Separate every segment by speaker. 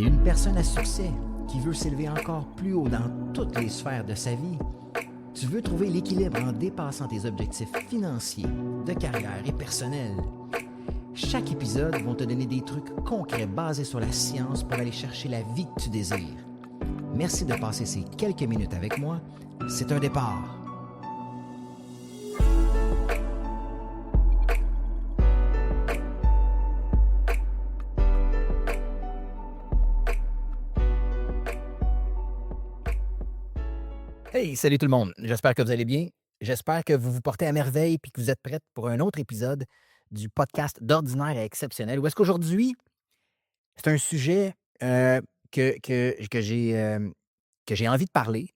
Speaker 1: T'es une personne à succès qui veut s'élever encore plus haut dans toutes les sphères de sa vie. Tu veux trouver l'équilibre en dépassant tes objectifs financiers, de carrière et personnels. Chaque épisode va te donner des trucs concrets basés sur la science pour aller chercher la vie que tu désires. Merci de passer ces quelques minutes avec moi. C'est un départ. Hey, salut tout le monde. J'espère que vous allez bien. J'espère que vous vous portez à merveille et que vous êtes prêts pour un autre épisode du podcast d'Ordinaire à Exceptionnel. Où est-ce qu'aujourd'hui, c'est un sujet que j'ai envie de parler.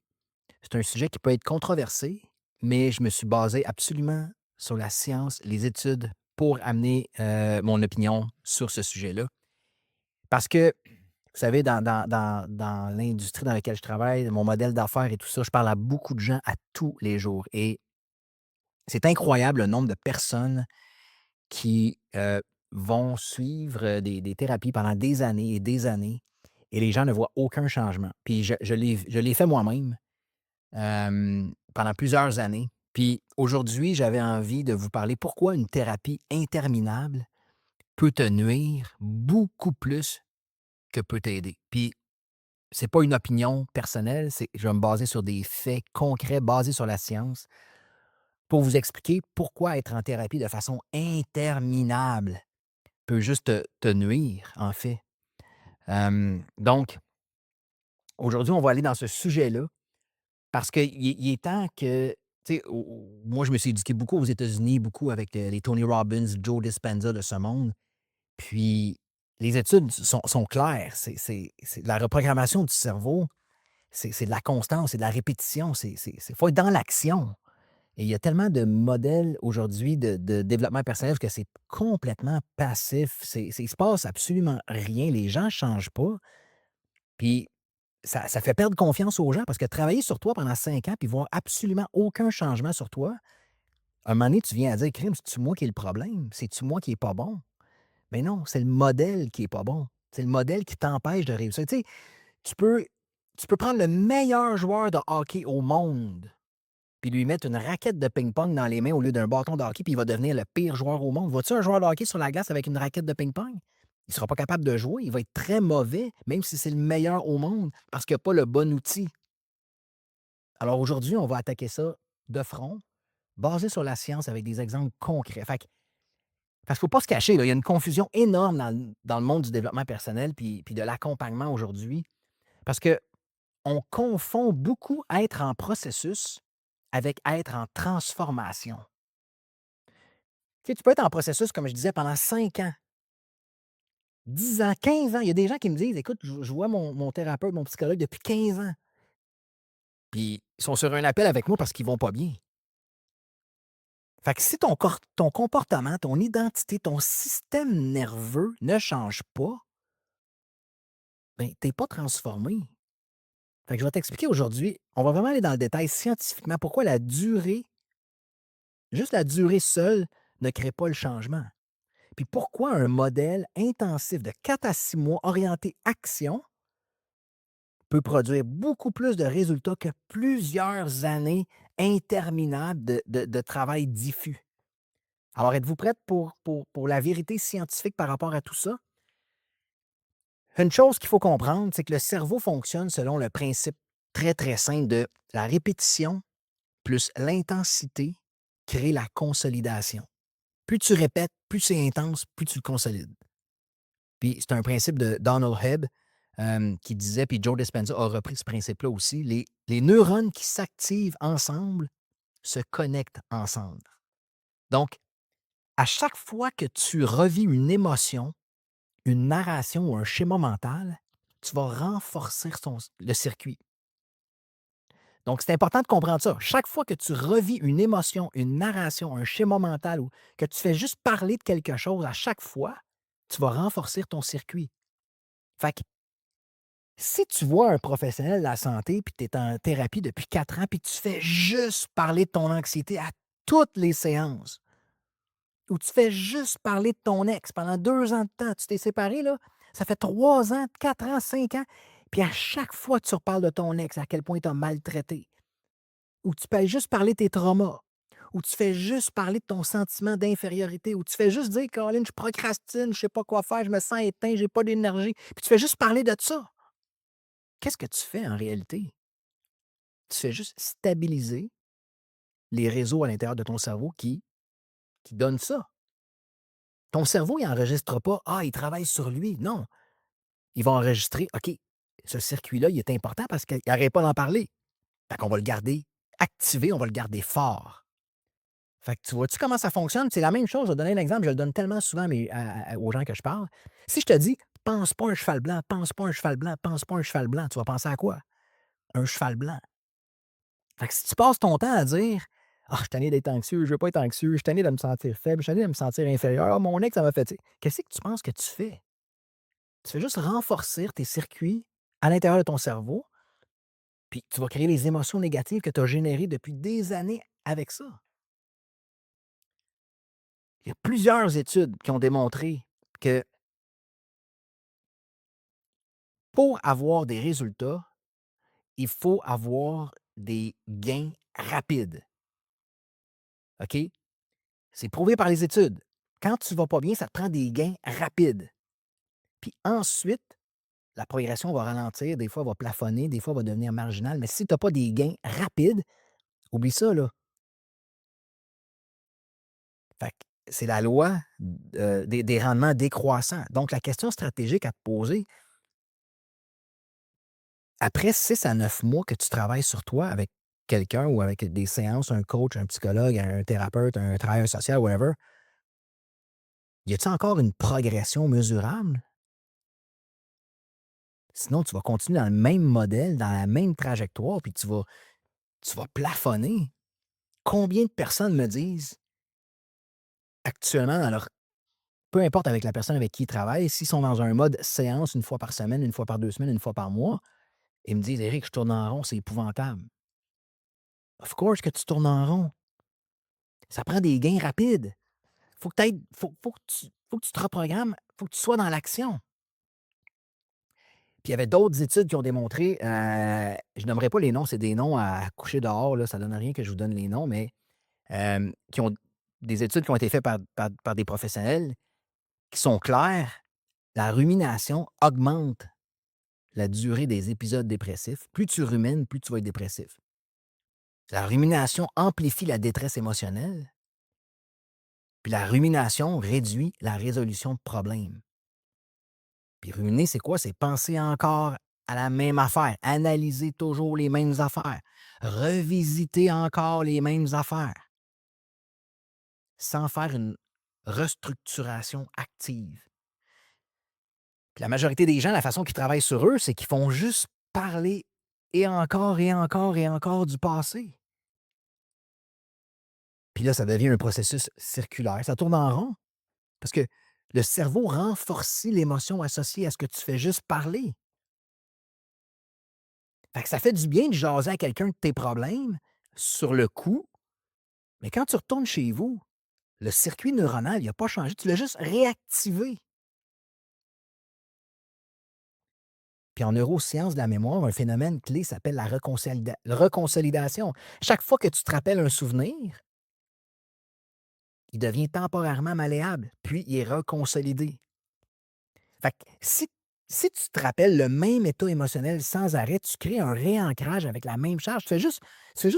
Speaker 1: C'est un sujet qui peut être controversé, mais je me suis basé absolument sur la science, les études pour amener mon opinion sur ce sujet-là. Parce que, vous savez, dans l'industrie dans laquelle je travaille, mon modèle d'affaires et tout ça, je parle à beaucoup de gens à tous les jours. Et c'est incroyable le nombre de personnes qui vont suivre des thérapies pendant des années et les gens ne voient aucun changement. Puis je l'ai fait moi-même pendant plusieurs années. Puis aujourd'hui, j'avais envie de vous parler pourquoi une thérapie interminable peut te nuire beaucoup plus que peut t'aider. Puis c'est pas une opinion personnelle, je vais me baser sur des faits concrets basés sur la science pour vous expliquer pourquoi être en thérapie de façon interminable peut juste te nuire, en fait. Donc, aujourd'hui, on va aller dans ce sujet-là parce qu'il est temps que, tu sais, moi, je me suis éduqué beaucoup aux États-Unis, beaucoup avec les Tony Robbins, Joe Dispenza de ce monde. Puis, les études sont claires. C'est la reprogrammation du cerveau, c'est de la constance, c'est de la répétition, faut être dans l'action. Et il y a tellement de modèles aujourd'hui de développement personnel que c'est complètement passif. Il ne se passe absolument rien. Les gens ne changent pas. Puis ça fait perdre confiance aux gens parce que travailler sur toi pendant 5 ans puis voir absolument aucun changement sur toi, à un moment donné, tu viens à dire, crime, c'est-tu moi qui ai le problème? C'est-tu moi qui n'est pas bon? Mais non, c'est le modèle qui n'est pas bon. C'est le modèle qui t'empêche de réussir. Tu sais, tu peux, tu peux prendre le meilleur joueur de hockey au monde puis lui mettre une raquette de ping-pong dans les mains au lieu d'un bâton de hockey, puis il va devenir le pire joueur au monde. Vois-tu un joueur de hockey sur la glace avec une raquette de ping-pong? Il ne sera pas capable de jouer. Il va être très mauvais, même si c'est le meilleur au monde, parce qu'il n'a pas le bon outil. Alors aujourd'hui, on va attaquer ça de front, basé sur la science avec des exemples concrets. Parce qu'il ne faut pas se cacher, là, il y a une confusion énorme dans le monde du développement personnel puis de l'accompagnement aujourd'hui. Parce qu'on confond beaucoup être en processus avec être en transformation. Tu sais, tu peux être en processus, comme je disais, pendant 5 ans, 10 ans, 15 ans. Il y a des gens qui me disent: «Écoute, je vois mon thérapeute, mon psychologue depuis 15 ans». Puis ils sont sur un appel avec moi parce qu'ils vont pas bien. Fait que si ton comportement, ton identité, ton système nerveux ne change pas, ben, tu es pas transformé. Fait que je vais t'expliquer aujourd'hui, on va vraiment aller dans le détail scientifiquement pourquoi juste la durée seule ne crée pas le changement. Puis pourquoi un modèle intensif de 4 à 6 mois orienté action peut produire beaucoup plus de résultats que plusieurs années interminables de travail diffus. Alors, êtes-vous prête pour la vérité scientifique par rapport à tout ça? Une chose qu'il faut comprendre, c'est que le cerveau fonctionne selon le principe très, très simple de la répétition plus l'intensité crée la consolidation. Plus tu répètes, plus c'est intense, plus tu le consolides. Puis c'est un principe de Donald Hebb qui disait, puis Joe Dispenza a repris ce principe-là aussi, les neurones qui s'activent ensemble se connectent ensemble. Donc, à chaque fois que tu revis une émotion, une narration ou un schéma mental, tu vas renforcer le circuit. Donc, c'est important de comprendre ça. Chaque fois que tu revis une émotion, une narration, un schéma mental ou que tu fais juste parler de quelque chose à chaque fois, tu vas renforcer ton circuit. Fait que si tu vois un professionnel de la santé puis tu es en thérapie depuis 4 ans puis tu fais juste parler de ton anxiété à toutes les séances ou tu fais juste parler de ton ex pendant 2 ans de temps, tu t'es séparé, là, Ça fait 3 ans, 4 ans, 5 ans, puis à chaque fois que tu reparles de ton ex, à quel point il t'a maltraité, ou tu fais juste parler de tes traumas, ou tu fais juste parler de ton sentiment d'infériorité, ou tu fais juste dire: «Caroline, je procrastine, je sais pas quoi faire, je me sens éteint, j'ai pas d'énergie», puis tu fais juste parler de ça. Qu'est-ce que tu fais en réalité? Tu fais juste stabiliser les réseaux à l'intérieur de ton cerveau qui donnent ça. Ton cerveau, il enregistre pas: «Ah, il travaille sur lui». Non, il va enregistrer: «OK, ce circuit-là, il est important parce qu'il arrête pas d'en parler. Fait qu'on va le garder activé, on va le garder fort». Fait que tu vois-tu comment ça fonctionne? C'est la même chose, je vais te donner un exemple, je le donne tellement souvent aux gens que je parle. Si je te dis: «Pense pas à un cheval blanc, pense pas à un cheval blanc, pense pas à un cheval blanc», tu vas penser à quoi? Un cheval blanc. Fait que si tu passes ton temps à dire: «Ah, je suis tanné d'être anxieux, je veux pas être anxieux, je suis tanné de me sentir faible, je suis tanné de me sentir inférieur, ah, mon ex, ça m'a fait», qu'est-ce que tu penses que tu fais? Tu fais juste renforcer tes circuits à l'intérieur de ton cerveau, puis tu vas créer les émotions négatives que tu as générées depuis des années avec ça. Il y a plusieurs études qui ont démontré que pour avoir des résultats, il faut avoir des gains rapides, OK? C'est prouvé par les études. Quand tu vas pas bien, ça te prend des gains rapides. Puis ensuite, la progression va ralentir, des fois, elle va plafonner, des fois, elle va devenir marginale, mais si tu as pas des gains rapides, oublie ça, là. Fait que c'est la loi, des rendements décroissants. Donc la question stratégique à te poser, après 6 à 9 mois que tu travailles sur toi avec quelqu'un ou avec des séances, un coach, un psychologue, un thérapeute, un travailleur social, whatever, y a-t-il encore une progression mesurable? Sinon, tu vas continuer dans le même modèle, dans la même trajectoire, puis tu vas plafonner. Combien de personnes me disent actuellement dans leur peu importe avec la personne avec qui ils travaillent, s'ils sont dans un mode séance une fois par semaine, une fois par 2 semaines, une fois par mois, ils me disent: «Éric, je tourne en rond, c'est épouvantable». Of course que tu tournes en rond. Ça prend des gains rapides. Faut que tu faut que tu te reprogrammes, faut que tu sois dans l'action. Puis il y avait d'autres études qui ont démontré, je nommerai pas les noms, c'est des noms à coucher dehors, là, ça donne rien que je vous donne les noms, mais qui ont des études qui ont été faites par des professionnels qui sont clairs. La rumination augmente la durée des épisodes dépressifs. Plus tu rumines, plus tu vas être dépressif. La rumination amplifie la détresse émotionnelle, puis la rumination réduit la résolution de problèmes. Puis ruminer, c'est quoi? C'est penser encore à la même affaire, analyser toujours les mêmes affaires, revisiter encore les mêmes affaires, sans faire une restructuration active. Puis la majorité des gens, la façon qu'ils travaillent sur eux, c'est qu'ils font juste parler et encore et encore et encore du passé. Puis là, ça devient un processus circulaire, ça tourne en rond parce que le cerveau renforce l'émotion associée à ce que tu fais juste parler. Fait que ça fait du bien de jaser à quelqu'un de tes problèmes sur le coup, mais quand tu retournes chez vous, le circuit neuronal, il a pas changé, tu l'as juste réactivé. Puis en neurosciences de la mémoire, un phénomène clé s'appelle la reconsolidation. Chaque fois que tu te rappelles un souvenir, il devient temporairement malléable, puis il est reconsolidé. Fait que si tu te rappelles le même état émotionnel sans arrêt, tu crées un réancrage avec la même charge. Tu fais juste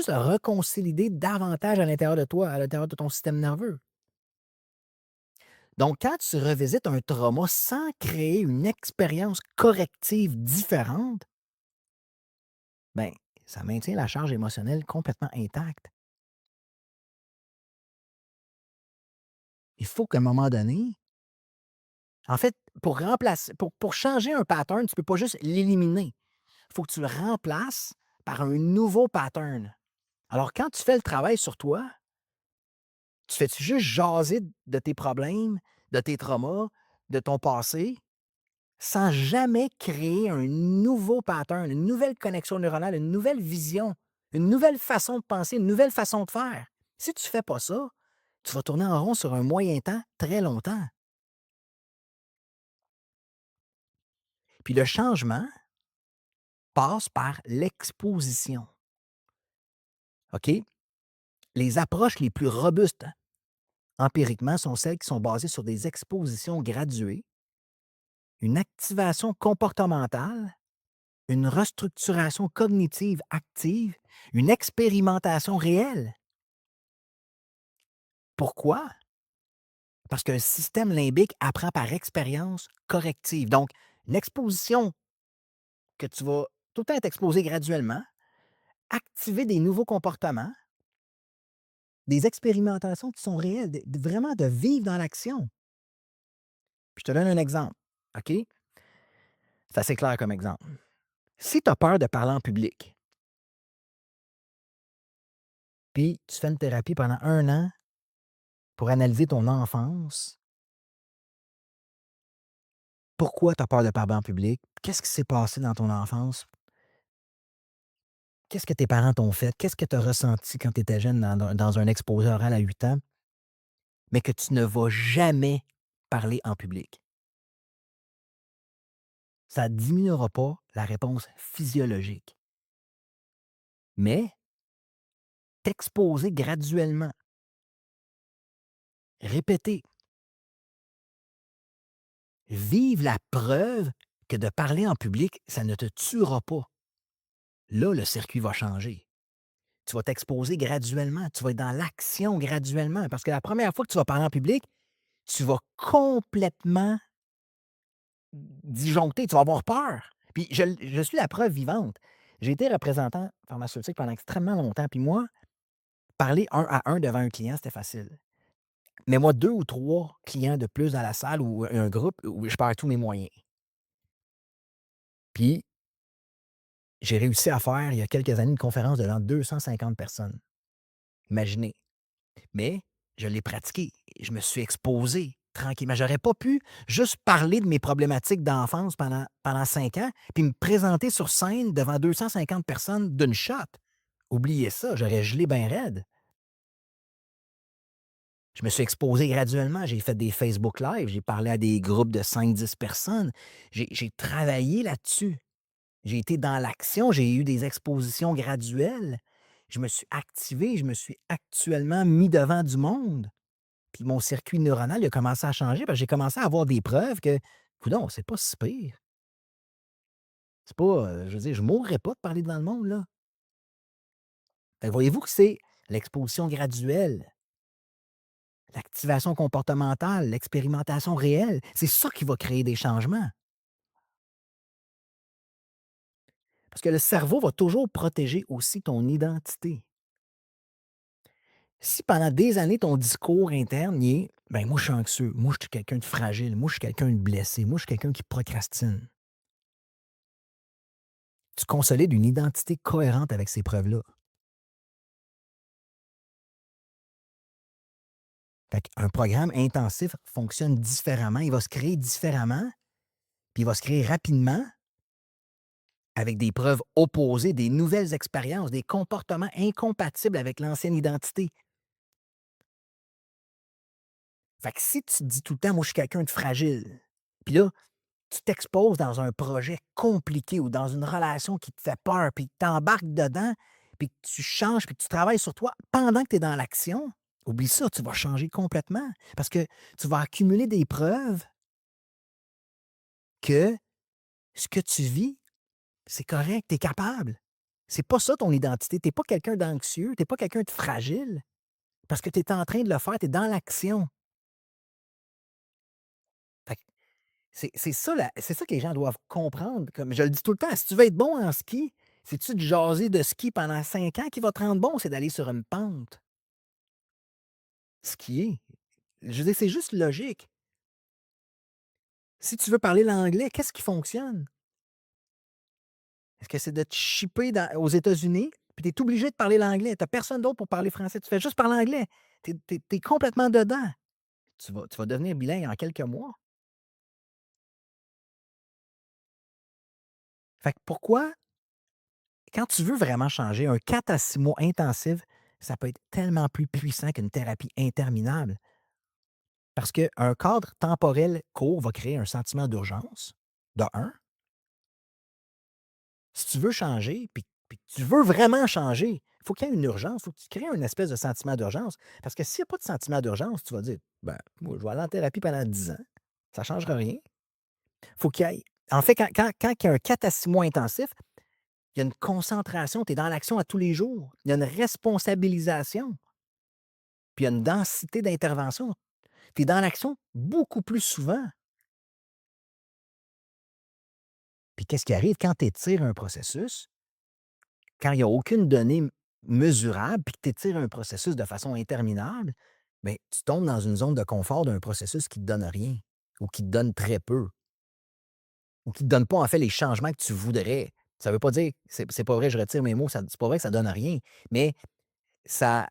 Speaker 1: le reconsolider davantage à l'intérieur de toi, à l'intérieur de ton système nerveux. Donc, quand tu revisites un trauma sans créer une expérience corrective différente, ben, ça maintient la charge émotionnelle complètement intacte. Il faut qu'à un moment donné, en fait, pour changer un pattern, tu ne peux pas juste l'éliminer. Il faut que tu le remplaces par un nouveau pattern. Alors, quand tu fais le travail sur toi, tu fais-tu juste jaser de tes problèmes, de tes traumas, de ton passé, sans jamais créer un nouveau pattern, une nouvelle connexion neuronale, une nouvelle vision, une nouvelle façon de penser, une nouvelle façon de faire? Si tu ne fais pas ça, tu vas tourner en rond sur un moyen temps très longtemps. Puis le changement passe par l'exposition, OK? Les approches les plus robustes, empiriquement, sont celles qui sont basées sur des expositions graduées, une activation comportementale, une restructuration cognitive active, une expérimentation réelle. Pourquoi? Parce qu'un système limbique apprend par expérience corrective. Donc, l'exposition que tu vas tout le temps être exposé graduellement, activer des nouveaux comportements, des expérimentations qui sont réelles, vraiment de vivre dans l'action. Puis je te donne un exemple, OK? C'est assez clair comme exemple. Si tu as peur de parler en public, puis tu fais une thérapie pendant 1 an pour analyser ton enfance, pourquoi tu as peur de parler en public? Qu'est-ce qui s'est passé dans ton enfance? Qu'est-ce que tes parents t'ont fait? Qu'est-ce que tu as ressenti quand tu étais jeune dans un exposé oral à 8 ans, mais que tu ne vas jamais parler en public? Ça ne diminuera pas la réponse physiologique, mais t'exposer graduellement, répéter, vivre la preuve que de parler en public, ça ne te tuera pas. Là, le circuit va changer. Tu vas t'exposer graduellement, tu vas être dans l'action graduellement, parce que la première fois que tu vas parler en public, tu vas complètement disjoncter, tu vas avoir peur. Puis je suis la preuve vivante. J'ai été représentant pharmaceutique pendant extrêmement longtemps, puis moi, parler un à un devant un client, c'était facile. Mais moi, 2 ou 3 clients de plus dans la salle ou un groupe où je perds tous mes moyens. Puis, j'ai réussi à faire, il y a quelques années, une conférence devant 250 personnes. Imaginez. Mais je l'ai pratiqué. Je me suis exposé tranquillement. J'aurais pas pu juste parler de mes problématiques d'enfance pendant 5 ans, puis me présenter sur scène devant 250 personnes d'une shot. Oubliez ça, j'aurais gelé bien raide. Je me suis exposé graduellement. J'ai fait des Facebook Live, j'ai parlé à des groupes de 5, 10 personnes. J'ai travaillé là-dessus. J'ai été dans l'action, j'ai eu des expositions graduelles. Je me suis activé, je me suis actuellement mis devant du monde. Puis mon circuit neuronal, il a commencé à changer parce que j'ai commencé à avoir des preuves que, coudonc, c'est pas si pire. C'est pas, je veux dire, je mourrais pas de parler devant le monde, là. Fait que voyez-vous que c'est l'exposition graduelle, l'activation comportementale, l'expérimentation réelle, c'est ça qui va créer des changements. Parce que le cerveau va toujours protéger aussi ton identité. Si pendant des années, ton discours interne, il est: «Ben, moi, je suis anxieux, moi, je suis quelqu'un de fragile, moi, je suis quelqu'un de blessé, moi, je suis quelqu'un qui procrastine». Tu consolides une identité cohérente avec ces preuves-là. Fait qu'un programme intensif fonctionne différemment, il va se créer différemment, puis il va se créer rapidement avec des preuves opposées, des nouvelles expériences, des comportements incompatibles avec l'ancienne identité. Fait que si tu te dis tout le temps: «Moi, je suis quelqu'un de fragile», puis là, tu t'exposes dans un projet compliqué ou dans une relation qui te fait peur, puis que tu embarques dedans, puis que tu changes, puis que tu travailles sur toi pendant que tu es dans l'action, oublie ça, tu vas changer complètement parce que tu vas accumuler des preuves que ce que tu vis, c'est correct, tu es capable. C'est pas ça ton identité. Tu es pas quelqu'un d'anxieux, tu es pas quelqu'un de fragile parce que tu es en train de le faire, tu es dans l'action. Fait que c'est ça que les gens doivent comprendre. Comme je le dis tout le temps, si tu veux être bon en ski, c'est-tu de jaser de ski pendant 5 ans qui va te rendre bon? C'est d'aller sur une pente, skier. Je veux dire, c'est juste logique. Si tu veux parler l'anglais, qu'est-ce qui fonctionne? Est-ce que c'est de te shipper aux États-Unis, puis tu es obligé de parler l'anglais? Tu as personne d'autre pour parler français, tu fais juste parler anglais. Tu es complètement dedans. Tu vas devenir bilingue en quelques mois. Fait que pourquoi, quand tu veux vraiment changer, un 4 à 6 mois intensif, ça peut être tellement plus puissant qu'une thérapie interminable. Parce qu'un cadre temporel court va créer un sentiment d'urgence, de un. tu veux changer, puis que tu veux vraiment changer, il faut qu'il y ait une urgence, il faut que tu crées une espèce de sentiment d'urgence. Parce que s'il y a pas de sentiment d'urgence, tu vas dire: «Ben, moi, je vais aller en thérapie pendant 10 ans, ça ne changera rien». Faut qu'il y ait en fait, quand il y a un 4 à 6 mois intensif, il y a une concentration, tu es dans l'action à tous les jours. Il y a une responsabilisation, puis il y a une densité d'intervention. Tu es dans l'action beaucoup plus souvent. Puis qu'est-ce qui arrive quand tu étires un processus, quand il y a aucune donnée mesurable, puis que tu étires un processus de façon interminable, bien, tu tombes dans une zone de confort d'un processus qui ne te donne rien ou qui te donne très peu ou qui ne te donne pas, en fait, les changements que tu voudrais. Ça ne veut pas dire c'est pas vrai, je retire mes mots, c'est pas vrai que ça ne donne rien, mais ça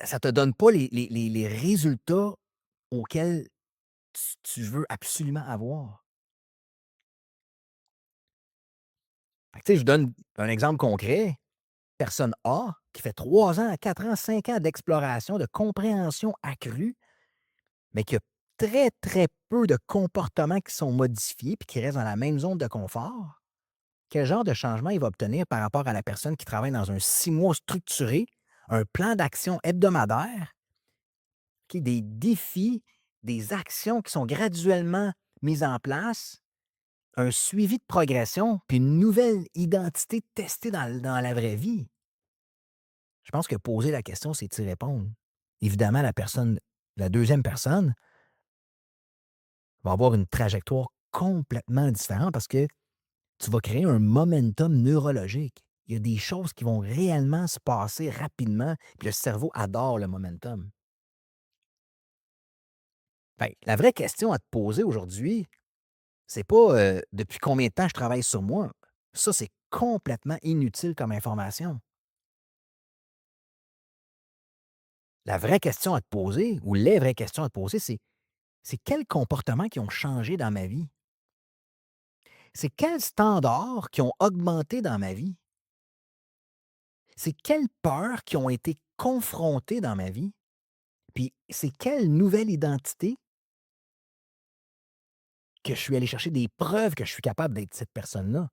Speaker 1: ça te donne pas les résultats auxquels tu veux absolument avoir. Fait que, tu sais, je donne un exemple concret. Personne A, qui fait 3 ans, 4 ans, 5 ans d'exploration, de compréhension accrue, mais qui a très, très peu de comportements qui sont modifiés puis qui restent dans la même zone de confort. Quel genre de changement il va obtenir par rapport à la personne qui travaille dans un 6 mois structuré, un plan d'action hebdomadaire, des défis, des actions qui sont graduellement mises en place, un suivi de progression, puis une nouvelle identité testée dans la vraie vie. Je pense que poser la question, c'est y répondre. Évidemment, la deuxième personne va avoir une trajectoire complètement différente parce que tu vas créer un momentum neurologique. Il y a des choses qui vont réellement se passer rapidement, puis le cerveau adore le momentum. Fait la vraie question à te poser aujourd'hui, c'est pas, depuis combien de temps je travaille sur moi. Ça, c'est complètement inutile comme information. La vraie question à te poser ou les vraies questions à te poser, c'est quels comportements qui ont changé dans ma vie? C'est quels standards qui ont augmenté dans ma vie? C'est quelles peurs qui ont été confrontées dans ma vie? Puis c'est quelle nouvelle identité que je suis allé chercher des preuves que je suis capable d'être cette personne-là?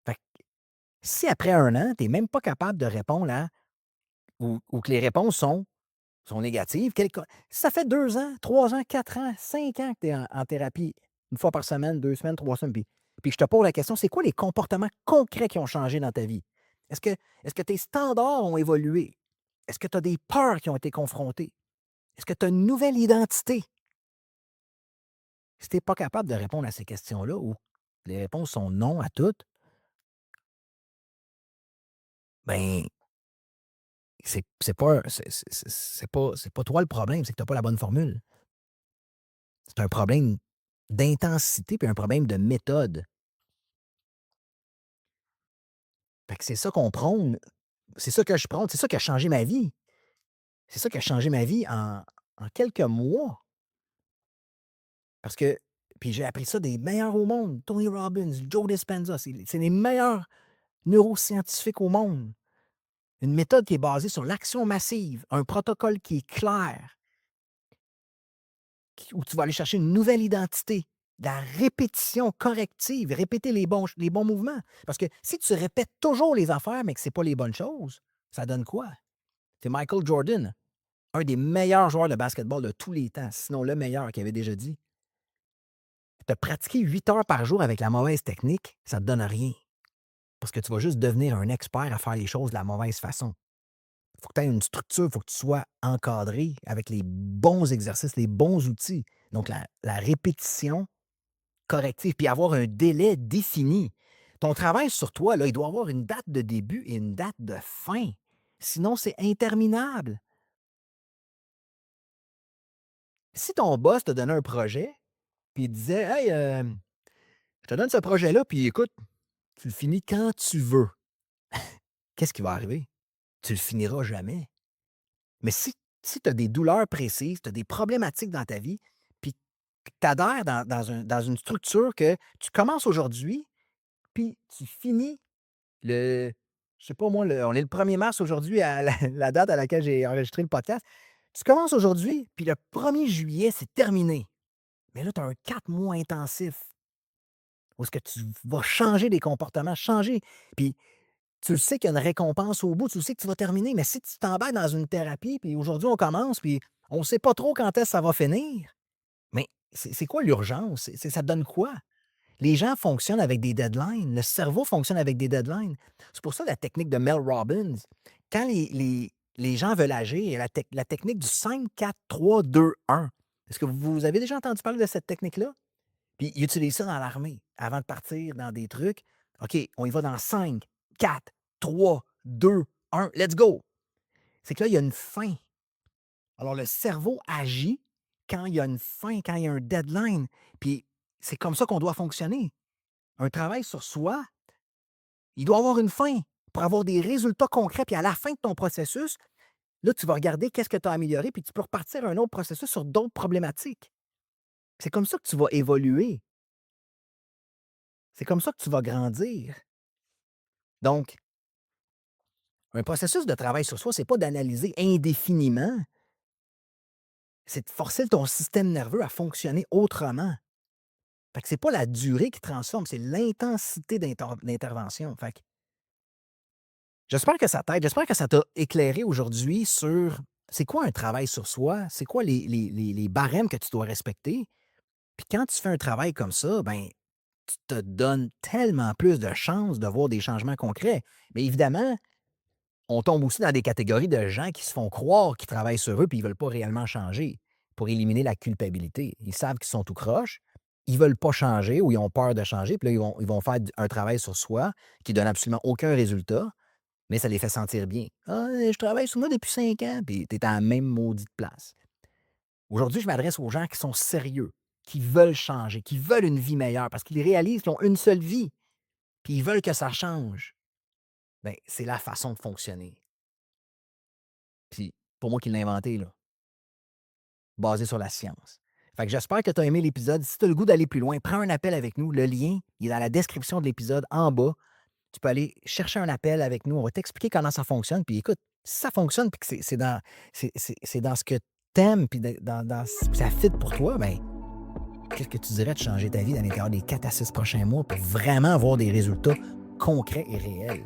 Speaker 1: Fait que si après 1 an, tu es même pas capable de répondre à ou que les réponses sont négatives, si ça fait 2 ans, 3 ans, 4 ans, 5 ans que tu es en thérapie, une fois par semaine, 2 semaines, 3 semaines, puis je te pose la question, c'est quoi les comportements concrets qui ont changé dans ta vie? Est-ce que est-ce que tes standards ont évolué? Est-ce que tu as des peurs qui ont été confrontées? Est-ce que tu as une nouvelle identité? Si tu es pas capable de répondre à ces questions-là ou les réponses sont non à toutes, ben, c'est pas toi le problème, c'est que tu as pas la bonne formule. C'est un problème d'intensité puis un problème de méthode. Fait que c'est ça qu'on prône, c'est ça que je prône, c'est ça qui a changé ma vie. C'est ça qui a changé ma vie en quelques mois parce que puis j'ai appris ça des meilleurs au monde, Tony Robbins, Joe Dispenza, c'est les meilleurs neuroscientifiques au monde. Une méthode qui est basée sur l'action massive, un protocole qui est clair, où tu vas aller chercher une nouvelle identité, de la répétition corrective, répéter les bons mouvements. Parce que si tu répètes toujours les affaires, mais que c'est pas les bonnes choses, ça donne quoi? C'est Michael Jordan, un des meilleurs joueurs de basketball de tous les temps, sinon le meilleur qui avait déjà dit: «Te pratiquer 8 heures par jour avec la mauvaise technique, ça te donne rien, parce que tu vas juste devenir un expert à faire les choses de la mauvaise façon». Il faut que tu aies une structure, il faut que tu sois encadré avec les bons exercices, les bons outils. Donc la répétition corrective, puis avoir un délai défini. Ton travail sur toi, là, il doit avoir une date de début et une date de fin. Sinon, c'est interminable. Si ton boss te donnait un projet, puis il disait: «Hey, je te donne ce projet-là, puis écoute, tu le finis quand tu veux», qu'est-ce qui va arriver? Tu le finiras jamais. Mais si tu as des douleurs précises, tu as des problématiques dans ta vie, puis que tu adhères dans une structure que tu commences aujourd'hui, puis tu finis le je sais pas moi, on est le 1er mars aujourd'hui à la date à laquelle j'ai enregistré le podcast. Tu commences aujourd'hui, puis le 1er juillet, c'est terminé. Mais là, tu as un 4 mois intensif. où est-ce que tu vas changer des comportements, changer. Puis tu le sais qu'il y a une récompense au bout, tu le sais que tu vas terminer, mais si tu t'embarques dans une thérapie, puis aujourd'hui on commence, puis on ne sait pas trop quand est-ce que ça va finir, mais c'est quoi l'urgence? Ça te donne quoi? Les gens fonctionnent avec des deadlines. Le cerveau fonctionne avec des deadlines. C'est pour ça la technique de Mel Robbins. Quand les gens veulent agir, il y a la technique du 5, 4, 3, 2, 1. Est-ce que vous avez déjà entendu parler de cette technique-là? Puis ils utilisent ça dans l'armée avant de partir dans des trucs. OK, on y va dans 5, 4, 3, 2, 1, let's go. C'est que là, il y a une fin. Alors, le cerveau agit quand il y a une fin, quand il y a un deadline. Puis c'est comme ça qu'on doit fonctionner. Un travail sur soi, il doit avoir une fin pour avoir des résultats concrets. Puis à la fin de ton processus, là, tu vas regarder qu'est-ce que tu as amélioré, puis tu peux repartir un autre processus sur d'autres problématiques. C'est comme ça que tu vas évoluer. C'est comme ça que tu vas grandir. Donc, un processus de travail sur soi, c'est pas d'analyser indéfiniment, c'est de forcer ton système nerveux à fonctionner autrement. Fait que c'est pas la durée qui transforme, c'est l'intensité d'intervention. Fait que j'espère que ça t'aide, j'espère que ça t'a éclairé aujourd'hui sur c'est quoi un travail sur soi, c'est quoi les barèmes que tu dois respecter. Puis quand tu fais un travail comme ça, ben, tu te donnes tellement plus de chances de voir des changements concrets. Mais évidemment, on tombe aussi dans des catégories de gens qui se font croire qu'ils travaillent sur eux puis ils ne veulent pas réellement changer pour éliminer la culpabilité. Ils savent qu'ils sont tout croche, ils ne veulent pas changer ou ils ont peur de changer, puis là, ils vont faire un travail sur soi qui donne absolument aucun résultat, mais ça les fait sentir bien. Ah, je travaille sur moi depuis 5 ans, puis tu es à la même maudite place. Aujourd'hui, je m'adresse aux gens qui sont sérieux, qui veulent changer, qui veulent une vie meilleure parce qu'ils réalisent qu'ils ont une seule vie, puis ils veulent que ça change. Bien, c'est la façon de fonctionner. Puis, pour moi qui l'ai inventé, là, basé sur la science. Fait que j'espère que tu as aimé l'épisode. Si tu as le goût d'aller plus loin, prends un appel avec nous. Le lien, il est dans la description de l'épisode en bas. Tu peux aller chercher un appel avec nous. On va t'expliquer comment ça fonctionne. Puis écoute, si ça fonctionne puis que c'est dans ce que tu aimes puis ça fit pour toi, ben qu'est-ce que tu dirais de changer ta vie dans l'intérieur des 4 à 6 prochains mois pour vraiment avoir des résultats concrets et réels?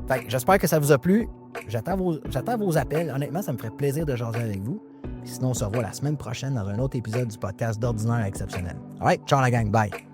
Speaker 1: Fait que j'espère que ça vous a plu. J'attends vos appels. Honnêtement, ça me ferait plaisir de jaser avec vous. Sinon, on se revoit la semaine prochaine dans un autre épisode du podcast d'Ordinaire Exceptionnel. All right, ciao la gang, bye!